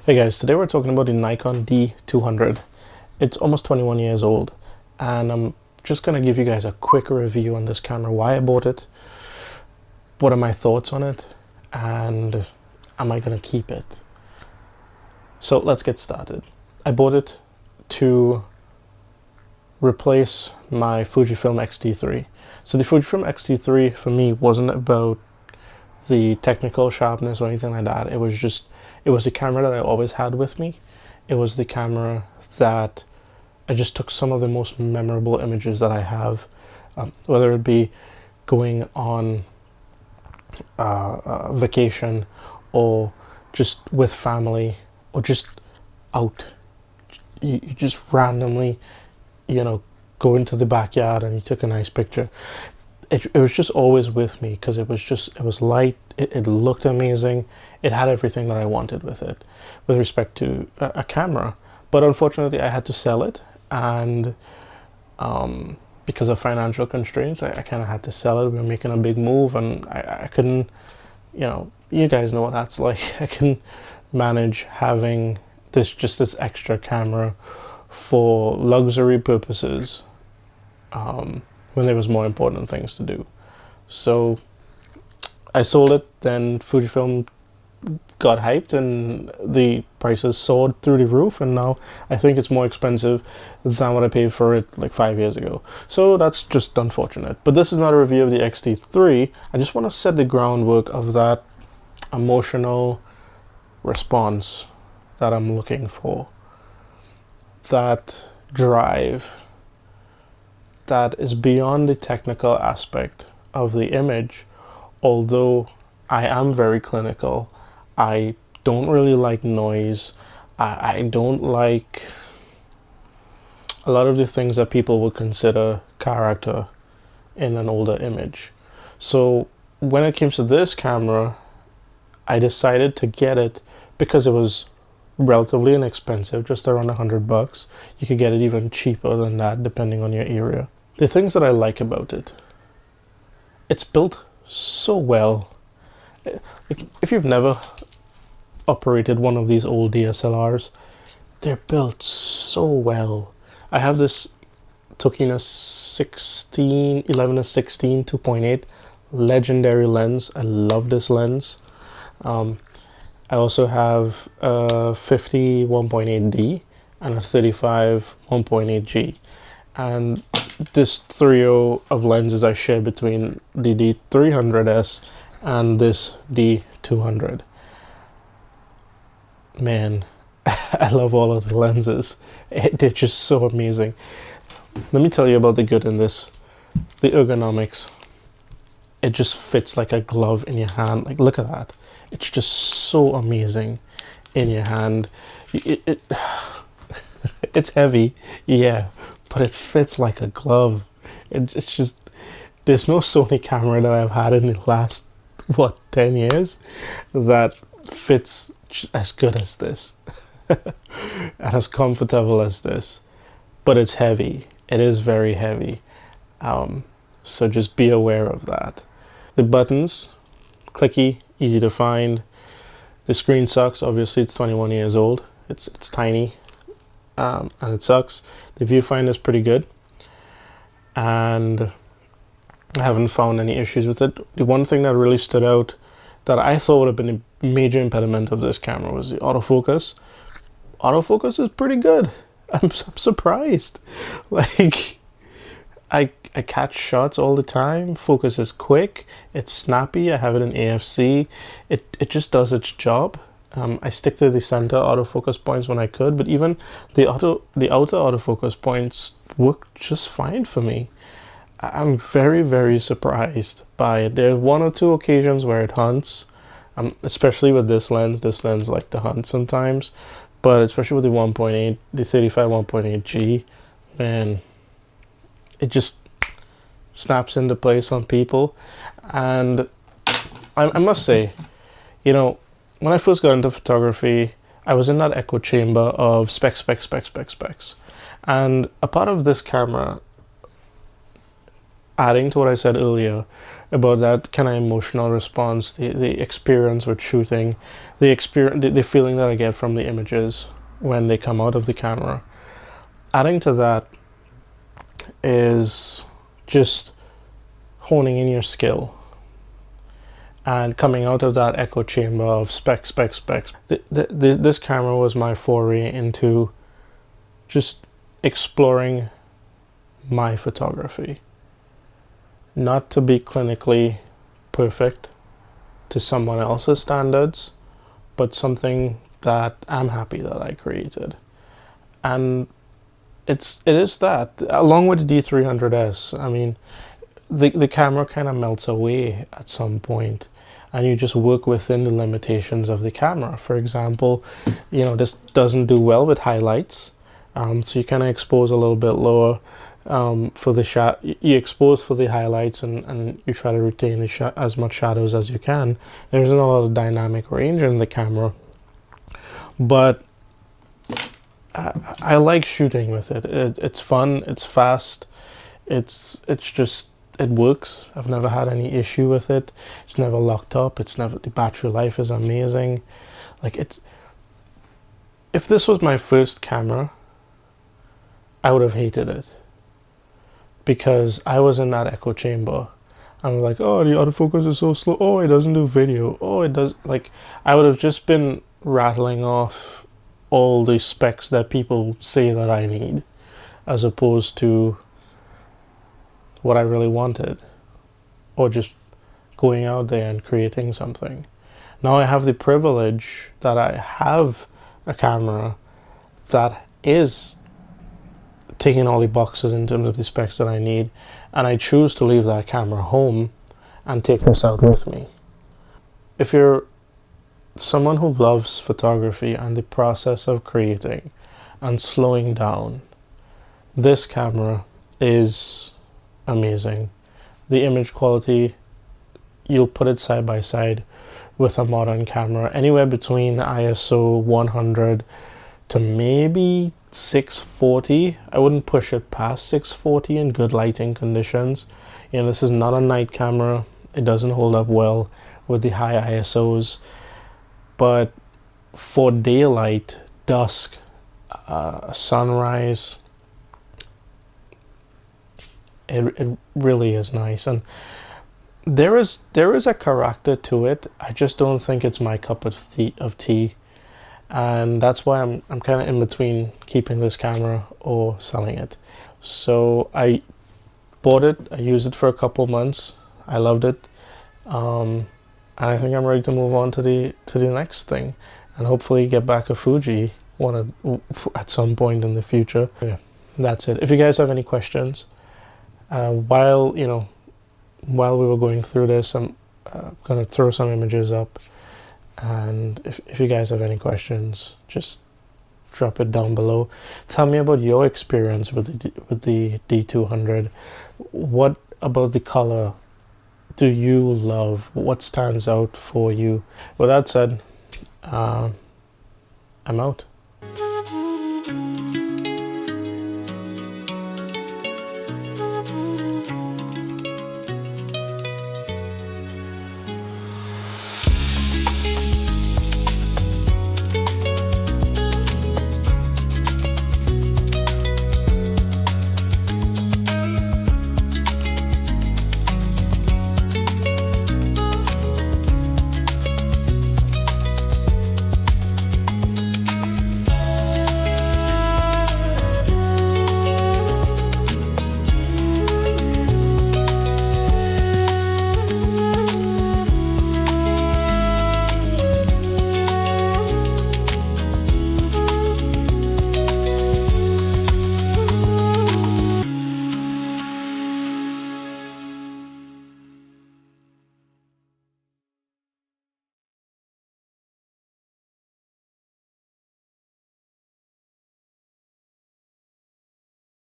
Hey guys, today we're talking about the Nikon D200. It's almost 21 years old, and I'm just going to give you guys a quick review on this camera, why I bought it, what are my thoughts on it, and am I going to keep it? So let's get started. I bought it to replace my Fujifilm X-T3. So the Fujifilm X-T3 for me wasn't about the technical sharpness or anything like that. It was the camera that I always had with me. It was the camera that I just took some of the most memorable images that I have, whether it be going on vacation or just with family or just out. You just randomly, go into the backyard and you took a nice picture. It was just always with me because it was light, it looked amazing, it had everything that I wanted with it, with respect to a camera. But unfortunately I had to sell it, and because of financial constraints, I kind of had to sell it. We were making a big move and I couldn't, you guys know what that's like. I couldn't manage having this extra camera for luxury purposes when there was more important things to do. So I sold it, then Fujifilm got hyped and the prices soared through the roof, and now I think it's more expensive than what I paid for it like 5 years ago. So that's just unfortunate. But this is not a review of the X-T3. I just want to set the groundwork of that emotional response that I'm looking for. That drive that is beyond the technical aspect of the image. Although I am very clinical, I don't really like noise. I don't like a lot of the things that people would consider character in an older image. So when it came to this camera, I decided to get it because it was relatively inexpensive, just around $100. You could get it even cheaper than that depending on your area. The things that I like about it, it's built so well. If you've never operated one of these old DSLRs, they're built so well. I have this Tokina 11-16 2.8 legendary lens. I love this lens. I also have a 50 1.8D and a 35 1.8G. And this trio of lenses I share between the D300S and this D200. Man, I love all of the lenses. They're just so amazing. Let me tell you about the good in this. The ergonomics. It just fits like a glove in your hand. Like, look at that. It's just so amazing in your hand. It's heavy, yeah, but it fits like a glove. It's just, there's no Sony camera that I've had in the last, 10 years that fits as good as this and as comfortable as this. But it's heavy. It is very heavy. So just be aware of that. The buttons, clicky, easy to find. The screen sucks. Obviously, it's 21 years old. It's tiny. And it sucks. The viewfinder is pretty good, and I haven't found any issues with it. The one thing that really stood out that I thought would have been a major impediment of this camera was the autofocus. Autofocus is pretty good. I'm surprised. Like, I catch shots all the time. Focus is quick. It's snappy. I have it in AFC. It just does its job. I stick to the center autofocus points when I could, but even the outer autofocus points work just fine for me. I'm very, very surprised by it. There are one or two occasions where it hunts, especially with this lens. This lens like to hunt sometimes, but especially with the 1.8, the 35 1.8G, man, it just snaps into place on people. And I must say, when I first got into photography, I was in that echo chamber of specs. And a part of this camera, adding to what I said earlier about that kind of emotional response, the experience with shooting, the feeling that I get from the images when they come out of the camera. Adding to that is just honing in your skill and coming out of that echo chamber of specs. This camera was my foray into just exploring my photography. Not to be clinically perfect to someone else's standards, but something that I'm happy that I created. And it is that, along with the D300S. I mean, the camera kind of melts away at some point, and you just work within the limitations of the camera. For example, this doesn't do well with highlights, so you kind of expose a little bit lower for the shot. You expose for the highlights, and you try to retain as much shadows as you can. There isn't a lot of dynamic range in the camera, but I like shooting with it. It's fun. It's fast. It's just, it works. I've never had any issue with it. It's never locked up. The battery life is amazing. If this was my first camera, I would have hated it, because I was in that echo chamber. I'm like, oh, the autofocus is so slow. Oh, it doesn't do video. Oh, it does. I would have just been rattling off all the specs that people say that I need, as opposed to what I really wanted, or just going out there and creating something. Now I have the privilege that I have a camera that is ticking all the boxes in terms of the specs that I need, and I choose to leave that camera home and take this out with me. If you're someone who loves photography and the process of creating and slowing down, this camera is amazing. The image quality, you'll put it side by side with a modern camera, anywhere between ISO 100 to maybe 640. I wouldn't push it past 640 in good lighting conditions. This is not a night camera. It doesn't hold up well with the high ISOs, but for daylight, dusk, sunrise, it really is nice. And there is a character to it. I just don't think it's my cup of tea. And that's why I'm kind of in between keeping this camera or selling it. So I bought it. I used it for a couple months. I loved it. And I think I'm ready to move on to the next thing, and hopefully get back a Fuji at some point in the future. Yeah, that's it. If you guys have any questions, while we were going through this, I'm gonna throw some images up, and if you guys have any questions, just drop it down below. Tell me about your experience with the D200. What about the color do you love? What stands out for you? With that said, I'm out.